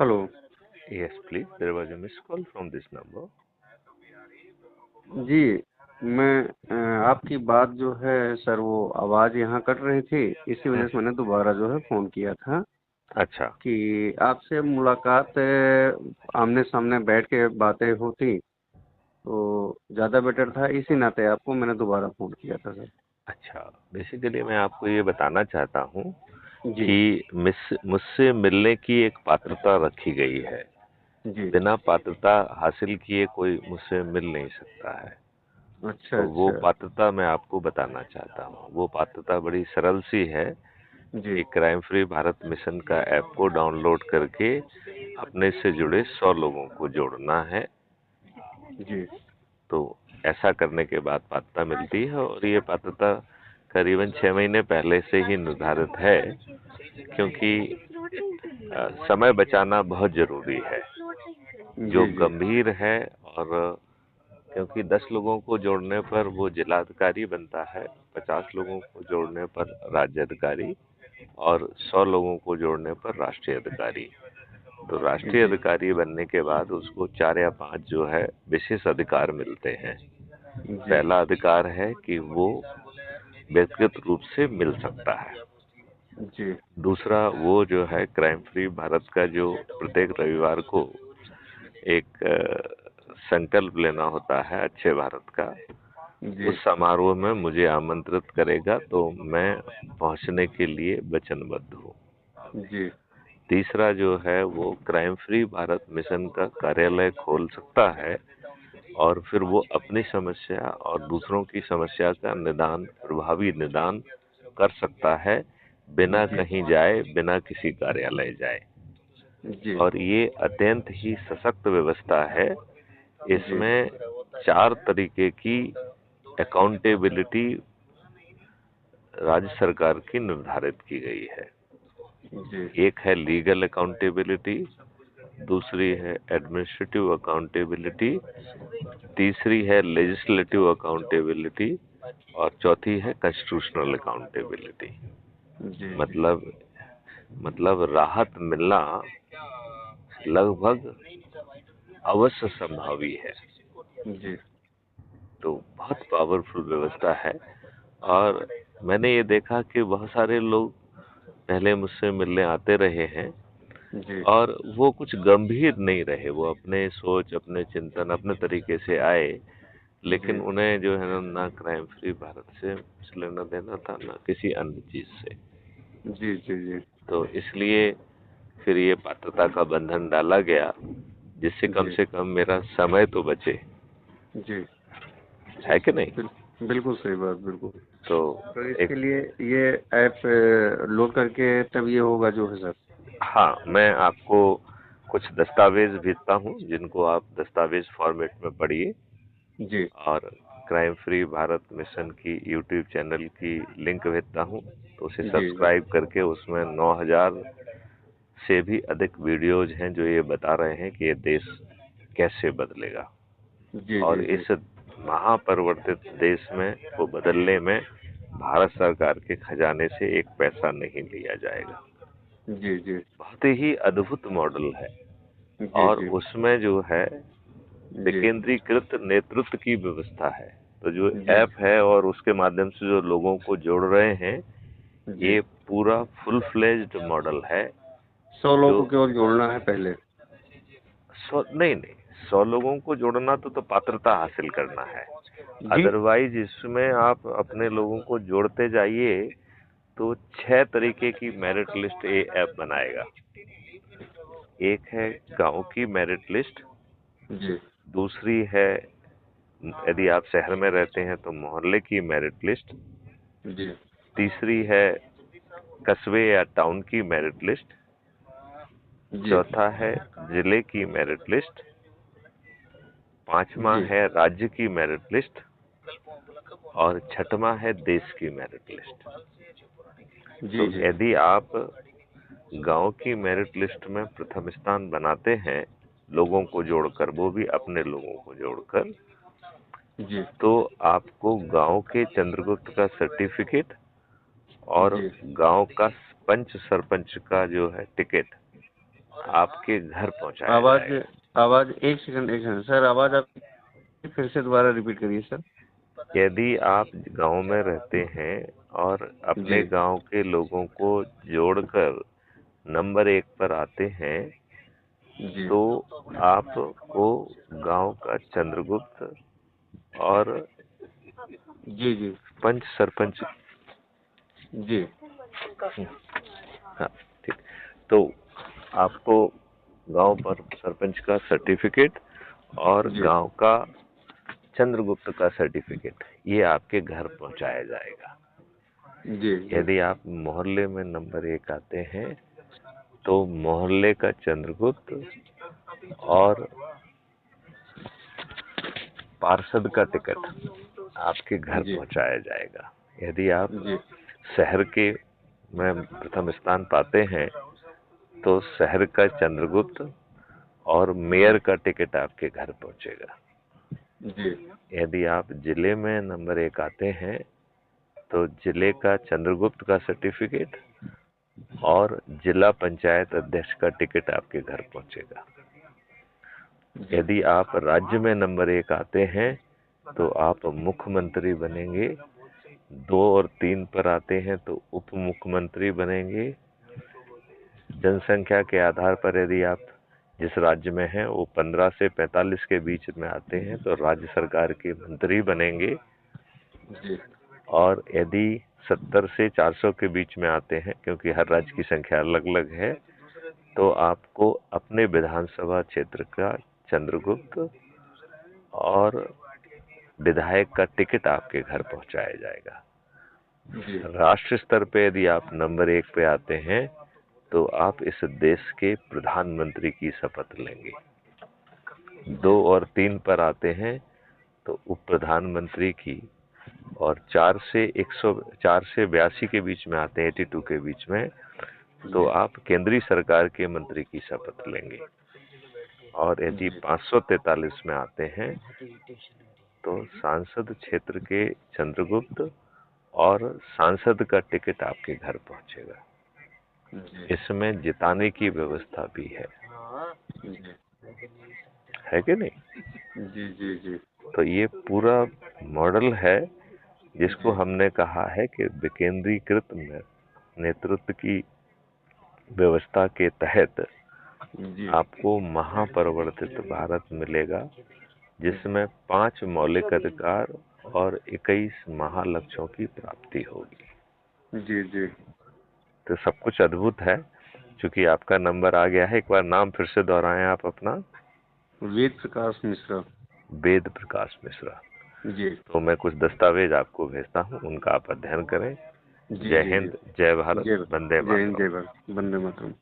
Hello. Yes, please. There was a missed call from this number. जी, मैं आपकी बात जो है सर वो आवाज़ यहाँ कट रही थी, इसी वजह से मैंने दोबारा जो है फ़ोन किया था अच्छा। कि आपसे मुलाकात आमने-सामने बैठ के बातें होती तो ज़्यादा बेटर था, इसी नाते आपको मैंने दोबारा फ़ोन किया था सर। अच्छा, बेसिकली मैं आपको ये बताना चाहता हूँ जी, कि मुझसे मिलने की एक पात्रता रखी गई है। जी। बिना पात्रता हासिल किए कोई मुझसे मिल नहीं सकता है। अच्छा, तो वो अच्छा। पात्रता मैं आपको बताना चाहता हूँ। वो पात्रता बड़ी सरल सी है जी, कि क्राइम फ्री भारत मिशन का ऐप को डाउनलोड करके अपने से जुड़े 100 लोगों को जोड़ना है। जी, तो ऐसा करने के बाद पात्रता मिलती है और ये पात्रता करीबन 6 महीने पहले से ही निर्धारित है, क्योंकि समय बचाना बहुत जरूरी है। जो जी, जी। गंभीर है, और क्योंकि 10 लोगों को जोड़ने पर वो जिलाधिकारी बनता है, 50 लोगों को जोड़ने पर राज्य अधिकारी, और 100 लोगों को जोड़ने पर राष्ट्रीय अधिकारी। तो राष्ट्रीय जी, अधिकारी बनने के बाद उसको 4 या 5 जो है विशेष अधिकार मिलते हैं। जी, पहला अधिकार है कि वो व्यक्तिगत रूप से मिल सकता है। जी, दूसरा, वो जो है क्राइम फ्री भारत का जो प्रत्येक रविवार को एक संकल्प लेना होता है अच्छे भारत का, जी, उस समारोह में मुझे आमंत्रित करेगा, तो मैं पहुंचने के लिए वचनबद्ध हूँ। जी, तीसरा जो है वो क्राइम फ्री भारत मिशन का कार्यालय खोल सकता है, और फिर वो अपनी समस्या और दूसरों की समस्या का निदान, प्रभावी निदान कर सकता है, बिना जी, कहीं जाए, बिना किसी कार्यालय जाए। जी, और ये अत्यंत ही सशक्त व्यवस्था है। जी, इसमें 4 तरीके की अकाउंटेबिलिटी राज्य सरकार की निर्धारित की गई है। जी, एक है लीगल अकाउंटेबिलिटी, दूसरी है एडमिनिस्ट्रेटिव अकाउंटेबिलिटी, तीसरी है लेजिस्लेटिव अकाउंटेबिलिटी, और चौथी है कॉन्स्टिट्यूशनल अकाउंटेबिलिटी। जी, जी, मतलब राहत मिलना लगभग अवश्य संभावी है। जी, तो बहुत पावरफुल व्यवस्था है। और मैंने ये देखा कि बहुत सारे लोग पहले मुझसे मिलने आते रहे हैं, जी, और वो कुछ गंभीर नहीं रहे। वो अपने सोच, अपने चिंतन, अपने तरीके से आए, लेकिन जी, उन्हें जो है ना क्राइम फ्री भारत से कुछ लेना देना था, ना किसी अन्य चीज से। जी, जी, जी, तो इसलिए फिर ये पात्रता का बंधन डाला गया, जिससे कम जी, से कम मेरा समय तो बचे, जी, है कि नहीं? बिल बिल्कुल सही बात, बिल्कुल। तो तो एक, इसके लिए ये ऐप लोड करके तब ये होगा जो है सर? हाँ, मैं आपको कुछ दस्तावेज भेजता हूँ, जिनको आप दस्तावेज फॉर्मेट में पढ़िए, जी, और क्राइम फ्री भारत मिशन की यूट्यूब चैनल की लिंक भेजता हूँ। तो उसे जी, जी, सब्सक्राइब करके, उसमें 9,000 से भी अधिक वीडियोज हैं जो ये बता रहे हैं कि ये देश कैसे बदलेगा। जी, और जी, जी, इस महापरिवर्तित देश में को बदलने में भारत सरकार के खजाने से एक पैसा नहीं लिया जाएगा। जी, जी, बहुत ही अद्भुत मॉडल है। जी, और जी, उसमें जो है जी, विकेंद्रीकृत नेतृत्व की व्यवस्था है। तो जो जी, ऐप है और उसके माध्यम से जो लोगों को जोड़ रहे हैं, जी। ये पूरा फुल फ्लेज्ड मॉडल है। 100 लोगों जो को केवल जोड़ना है पहले? 100 नहीं, 100 लोगों को जोड़ना तो पात्रता हासिल करना है। जी, अदरवाइज इसमें आप अपने लोगों को जोड़ते जाइए, तो 6 तरीके की मेरिट लिस्ट ये ऐप बनाएगा। एक है गांव की मेरिट लिस्ट, जी, दूसरी है यदि आप शहर में रहते हैं तो मोहल्ले की मेरिट लिस्ट, जी, तीसरी है कस्बे या टाउन की मेरिट लिस्ट, जी, चौथा है जिले की मेरिट लिस्ट, पांचवा जी, है राज्य की मेरिट लिस्ट, और छठवां है देश की मेरिट लिस्ट। जी, तो जी, यदि आप गांव की मेरिट लिस्ट में प्रथम स्थान बनाते हैं, लोगों को जोड़कर, वो भी अपने लोगों को जोड़कर, जी, तो आपको गांव के चंद्रगुप्त का सर्टिफिकेट और जी, गांव का पंच सरपंच का जो है टिकट, आपके घर पहुंचाया आवाज जाएगा। आवाज एक सेकंड सर, आवाज आप फिर से दोबारा रिपीट करिए सर। यदि आप गांव में रहते हैं और जी अपने गांव के लोगों को जोड़कर नंबर 1 पर आते हैं, जी तो आपको गांव का चंद्रगुप्त और जी जी पंच सरपंच। जी हाँ, ठीक। तो आपको गांव पर सरपंच का सर्टिफिकेट और जी गांव का चंद्रगुप्त का सर्टिफिकेट ये आपके घर पहुंचाया जाएगा। जी जी यदि आप मोहल्ले में नंबर 1 आते हैं तो मोहल्ले का चंद्रगुप्त और पार्षद का टिकट आपके घर जी पहुंचाया जाएगा। यदि आप जी शहर के में प्रथम स्थान पाते हैं तो शहर का चंद्रगुप्त और मेयर का टिकट आपके घर पहुंचेगा। जी यदि आप जिले में नंबर 1 आते हैं तो जिले का चंद्रगुप्त का सर्टिफिकेट और जिला पंचायत अध्यक्ष का टिकट आपके घर पहुंचेगा। जी यदि आप राज्य में नंबर 1 आते हैं तो आप मुख्यमंत्री बनेंगे। 2 और 3 पर आते हैं तो उप मुख्यमंत्री बनेंगे। जनसंख्या के आधार पर यदि आप जिस राज्य में हैं वो 15 से 45 के बीच में आते हैं तो राज्य सरकार के मंत्री बनेंगे। जी और यदि 70 से 400 के बीच में आते हैं, क्योंकि हर राज्य की संख्या अलग अलग है, तो आपको अपने विधानसभा क्षेत्र का चंद्रगुप्त और विधायक का टिकट आपके घर पहुंचाया जाएगा। जी राष्ट्र स्तर पे यदि आप नंबर 1 पे आते हैं तो आप इस देश के प्रधानमंत्री की शपथ लेंगे। 2 और 3 पर आते हैं तो उप प्रधानमंत्री की, और 4 से 82 के बीच में आते हैं, 82 के बीच में, तो आप केंद्रीय सरकार के मंत्री की शपथ लेंगे। और यदि 543 में आते हैं तो सांसद क्षेत्र के चंद्रगुप्त और सांसद का टिकट आपके घर पहुंचेगा। इसमें जिताने की व्यवस्था भी है कि नहीं? जी जी जी तो ये पूरा मॉडल है जिसको हमने कहा है कि विकेंद्रीकृत नेतृत्व की व्यवस्था के तहत जी आपको महापरिवर्तित भारत मिलेगा, जिसमें 5 मौलिक अधिकार और 21 महालक्ष्यों की प्राप्ति होगी। जी जी तो सब कुछ अद्भुत है। चूंकि आपका नंबर आ गया है, एक बार नाम फिर से दोहराएं आप अपना। वेद प्रकाश मिश्रा। वेद प्रकाश मिश्रा। जी तो मैं कुछ दस्तावेज आपको भेजता हूँ, उनका आप अध्ययन करें। जी जय जी जी हिंद, जय भारत, जय वंदे जय हिंद, मातरम। जय भारत, वंदे मातरम।